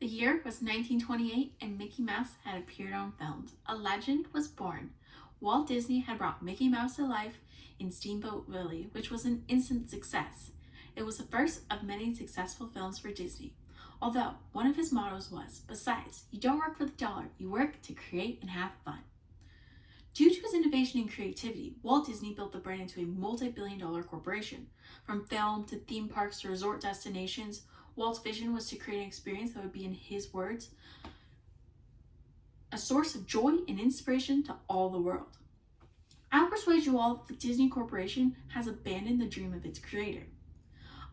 The year was 1928 and Mickey Mouse had appeared on film. A legend was born. Walt Disney had brought Mickey Mouse to life in Steamboat Willie, which was an instant success. It was the first of many successful films for Disney. Although one of his mottos was, besides, you don't work for the dollar, you work to create and have fun. Due to his innovation and creativity, Walt Disney built the brand into a multi-billion-dollar corporation. From film to theme parks to resort destinations, Walt's vision was to create an experience that would be, in his words, a source of joy and inspiration to all the world. I'll persuade you all that the Disney Corporation has abandoned the dream of its creator.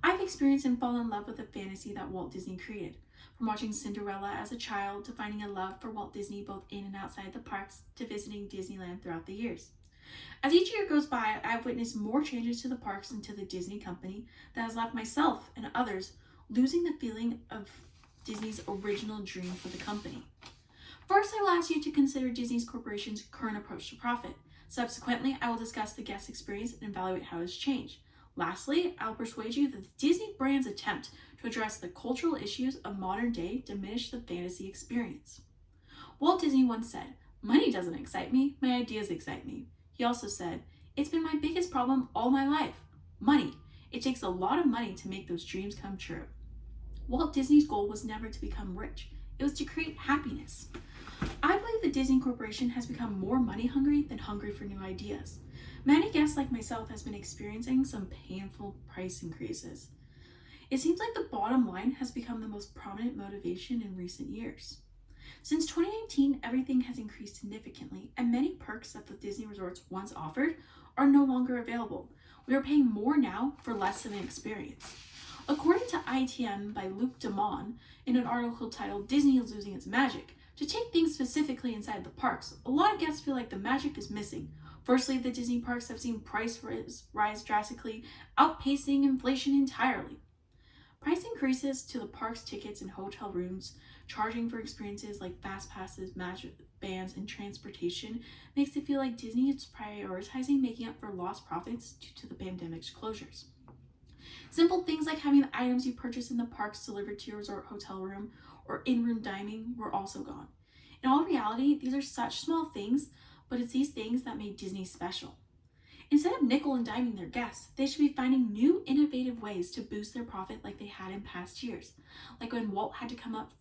I've experienced and fallen in love with the fantasy that Walt Disney created. From watching Cinderella as a child to finding a love for Walt Disney both in and outside the parks to visiting Disneyland throughout the years. As each year goes by, I've witnessed more changes to the parks and to the Disney company that has left myself and others losing the feeling of Disney's original dream for the company. First, I will ask you to consider Disney Corporation's current approach to profit. Subsequently, I will discuss the guest experience and evaluate how it has changed. Lastly, I'll persuade you that the Disney brand's attempt to address the cultural issues of modern day diminish the fantasy experience. Walt Disney once said, "Money doesn't excite me, my ideas excite me." He also said, "It's been my biggest problem all my life. Money. It takes a lot of money to make those dreams come true." Walt Disney's goal was never to become rich. It was to create happiness. I believe the Disney Corporation has become more money hungry than hungry for new ideas. Many guests like myself has been experiencing some painful price increases. It seems like the bottom line has become the most prominent motivation in recent years. Since 2019, everything has increased significantly, and many perks that the Disney resorts once offered are no longer available. We are paying more now for less of an experience. According to ITM by Luc Demond, in an article titled "Disney is Losing Its Magic," to take things specifically inside the parks, a lot of guests feel like the magic is missing. Firstly, the Disney parks have seen price rise drastically, outpacing inflation entirely. Price increases to the parks' tickets and hotel rooms, charging for experiences like fast passes, magic bands, and transportation makes it feel like Disney is prioritizing making up for lost profits due to the pandemic's closures. Simple things like having the items you purchase in the parks delivered to your resort hotel room or in-room dining were also gone. In all reality, these are such small things, but it's these things that made Disney special. Instead of nickel and diming their guests, they should be finding new innovative ways to boost their profit like they had in past years. Like when Walt had to come up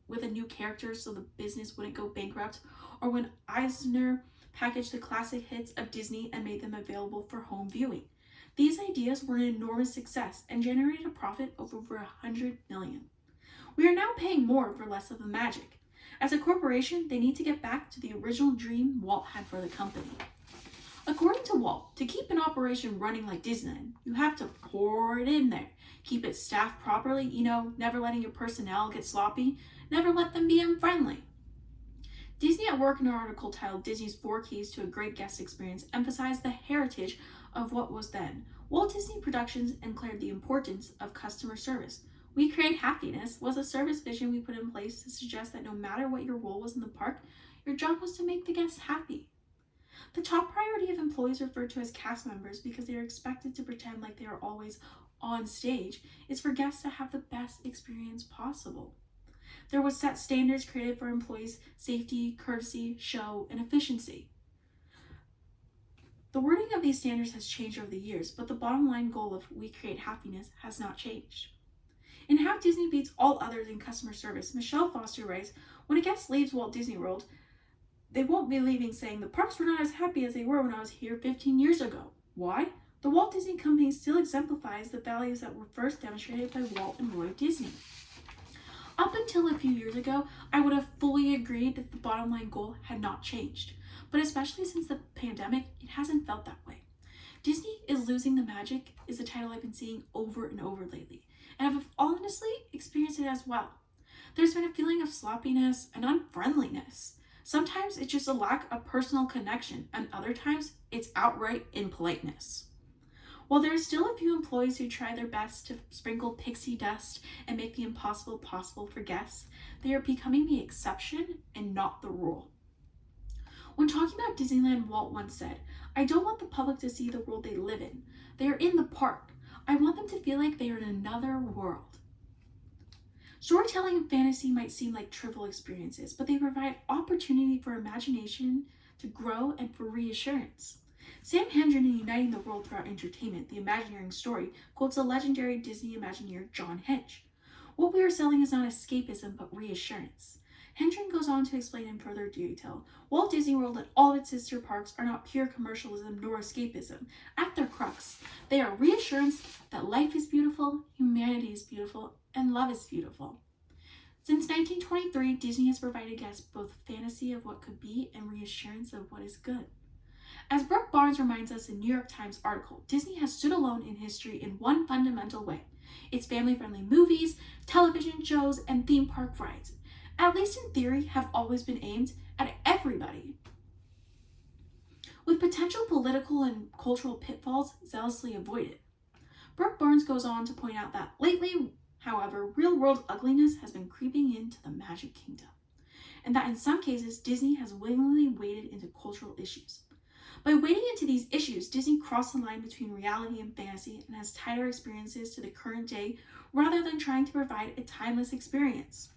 with a new character so the business wouldn't go bankrupt, or when Eisner packaged the classic hits of Disney and made them available for home viewing. These ideas were an enormous success and generated a profit of over $100 million. We are now paying more for less of the magic. As a corporation, they need to get back to the original dream Walt had for the company. According to Walt, to keep an operation running like Disneyland, you have to pour it in there. Keep it staffed properly, never letting your personnel get sloppy, never let them be unfriendly. Disney at Work, in an article titled "Disney's 4 Keys to a Great Guest Experience," emphasized the heritage of what was then. Walt Disney Productions declared the importance of customer service. "We create happiness" was a service vision we put in place to suggest that no matter what your role was in the park, your job was to make the guests happy. The top priority of employees referred to as cast members because they are expected to pretend like they are always on stage is for guests to have the best experience possible. There was set standards created for employees' safety, courtesy, show, and efficiency. The wording of these standards has changed over the years, but the bottom line goal of "we create happiness" has not changed. In How Disney Beats All Others in Customer Service, Michelle Foster writes, "When a guest leaves Walt Disney World, they won't be leaving saying the parks were not as happy as they were when I was here 15 years ago. Why? The Walt Disney Company still exemplifies the values that were first demonstrated by Walt and Roy Disney." Up until a few years ago, I would have fully agreed that the bottom line goal had not changed. But especially since the pandemic, it hasn't felt that way. "Disney is Losing the Magic" is the title I've been seeing over and over lately, and I've honestly experienced it as well. There's been a feeling of sloppiness and unfriendliness. Sometimes it's just a lack of personal connection, and other times it's outright impoliteness. While there are still a few employees who try their best to sprinkle pixie dust and make the impossible possible for guests, they are becoming the exception and not the rule. When talking about Disneyland, Walt once said, "I don't want the public to see the world they live in. They are in the park. I want them to feel like they are in another world." Storytelling and fantasy might seem like trivial experiences, but they provide opportunity for imagination to grow and for reassurance. Sam Hendren in Uniting the World Throughout Entertainment, the Imagineering Story, quotes the legendary Disney Imagineer John Hench. What we are selling is not escapism, but reassurance. Hendren goes on to explain in further detail, Walt Disney World and all of its sister parks are not pure commercialism nor escapism. At their crux, they are reassurance that life is beautiful, humanity is beautiful, and love is beautiful. Since 1923, Disney has provided guests both fantasy of what could be and reassurance of what is good. As Brooke Barnes reminds us in New York Times article, Disney has stood alone in history in one fundamental way. Its family-friendly movies, television shows, and theme park rides, at least in theory, have always been aimed at everybody, with potential political and cultural pitfalls zealously avoided. Brooke Barnes goes on to point out that lately, however, real-world ugliness has been creeping into the Magic Kingdom, and that in some cases, Disney has willingly waded into cultural issues. By wading into these issues, Disney crossed the line between reality and fantasy and has tied our experiences to the current day rather than trying to provide a timeless experience.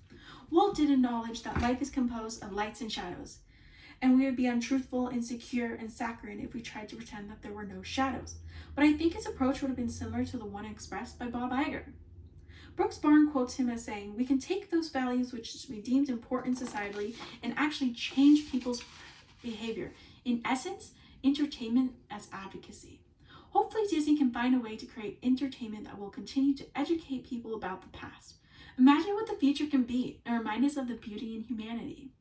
Walt did acknowledge that life is composed of lights and shadows, and we would be untruthful, insecure, and saccharine if we tried to pretend that there were no shadows. But I think his approach would have been similar to the one expressed by Bob Iger. Brooks Barnes quotes him as saying, "We can take those values which we deemed important societally and actually change people's behavior. In essence, entertainment as advocacy." Hopefully Disney can find a way to create entertainment that will continue to educate people about the past. Imagine what the future can be and remind us of the beauty in humanity.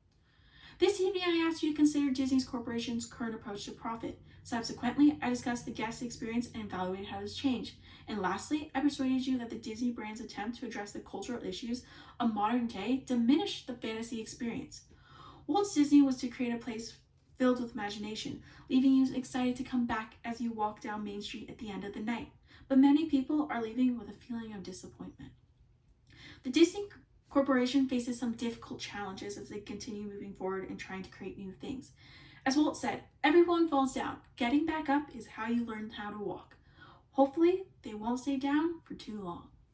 This evening I asked you to consider Disney's corporation's current approach to profit. Subsequently, I discussed the guest experience and evaluated how it has changed. And lastly, I persuaded you that the Disney brand's attempt to address the cultural issues of modern day diminished the fantasy experience. Walt Disney was to create a place filled with imagination, leaving you excited to come back as you walk down Main Street at the end of the night. But many people are leaving with a feeling of disappointment. The Disney Corporation faces some difficult challenges as they continue moving forward and trying to create new things. As Walt said, everyone falls down. Getting back up is how you learn how to walk. Hopefully, they won't stay down for too long.